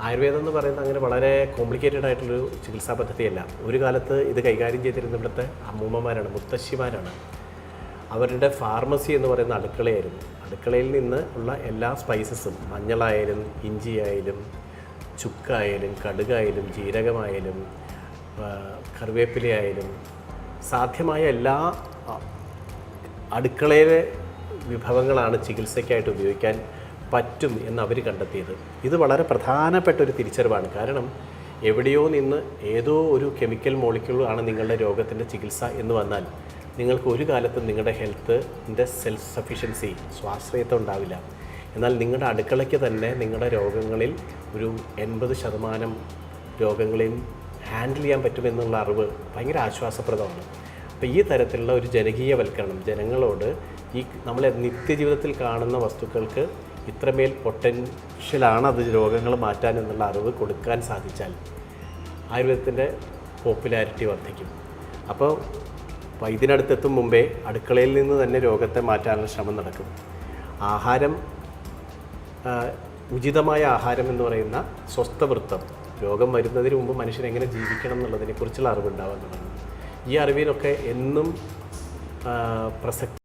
ആയുർവേദം എന്ന് പറയുന്നത് അങ്ങനെ വളരെ കോംപ്ലിക്കേറ്റഡ് ആയിട്ടുള്ളൊരു ചികിത്സാ പദ്ധതിയല്ല. ഒരു കാലത്ത് ഇത് കൈകാര്യം ചെയ്തിരുന്ന ഇവിടുത്തെ അമ്മൂമ്മമാരാണ്, മുത്തശ്ശിമാരാണ്. അവരുടെ ഫാർമസി എന്ന് പറയുന്ന അടുക്കളയായിരുന്നു. അടുക്കളയിൽ നിന്ന് ഉള്ള എല്ലാ സ്പൈസസും, മഞ്ഞളായാലും ഇഞ്ചിയായാലും ചുക്കായാലും കടുകായാലും ജീരകമായാലും കറിവേപ്പിലയായാലും സാധ്യമായ എല്ലാ അടുക്കളയിലെ വിഭവങ്ങളാണ് ചികിത്സയ്ക്കായിട്ട് ഉപയോഗിക്കാൻ പറ്റും എന്ന് അവർ കണ്ടെത്തിയത്. ഇത് വളരെ പ്രധാനപ്പെട്ട ഒരു തിരിച്ചറിവാണ്. കാരണം എവിടെയോ നിന്ന് ഏതോ ഒരു കെമിക്കൽ മോളിക്യൂൾ ആണ് നിങ്ങളുടെ രോഗത്തിൻ്റെ ചികിത്സ എന്ന് വന്നാൽ നിങ്ങൾക്ക് ഒരു കാലത്തും നിങ്ങളുടെ ഹെൽത്തിൻ്റെ സെൽഫ് സഫിഷ്യൻസി, സ്വാശ്രയത്വം ഉണ്ടാവില്ല. എന്നാൽ നിങ്ങളുടെ അടുക്കളയ്ക്ക് തന്നെ നിങ്ങളുടെ രോഗങ്ങളിൽ ഒരു 80% രോഗങ്ങളെയും ഹാൻഡിൽ ചെയ്യാൻ പറ്റുമെന്നുള്ള അറിവ് ഭയങ്കര ആശ്വാസപ്രദമാണ്. അപ്പോൾ ഈ തരത്തിലുള്ള ഒരു ജനകീയവൽക്കരണം, ജനങ്ങളോട് ഈ നമ്മളെ നിത്യജീവിതത്തിൽ കാണുന്ന വസ്തുക്കൾക്ക് ഇത്രമേൽ പൊട്ടൻഷ്യലാണ് അത് രോഗങ്ങൾ മാറ്റാൻ എന്നുള്ള അറിവ് കൊടുക്കാൻ സാധിച്ചാൽ ആയുർവേദത്തിൻ്റെ പോപ്പുലാരിറ്റി വർദ്ധിക്കും. അപ്പോൾ വൈദ്യനടുത്തെത്തും മുമ്പേ അടുക്കളയിൽ നിന്ന് തന്നെ രോഗത്തെ മാറ്റാനുള്ള ശ്രമം നടക്കും. ആഹാരം, ഉചിതമായ ആഹാരം എന്ന് പറയുന്ന സ്വസ്ഥവൃത്തം, രോഗം വരുന്നതിന് മുമ്പ് മനുഷ്യൻ എങ്ങനെ ജീവിക്കണം എന്നുള്ളതിനെക്കുറിച്ചുള്ള അറിവുണ്ടാവാൻ തുടങ്ങും. ഈ അറിവിനൊക്കെ എന്നും പ്രസക്തി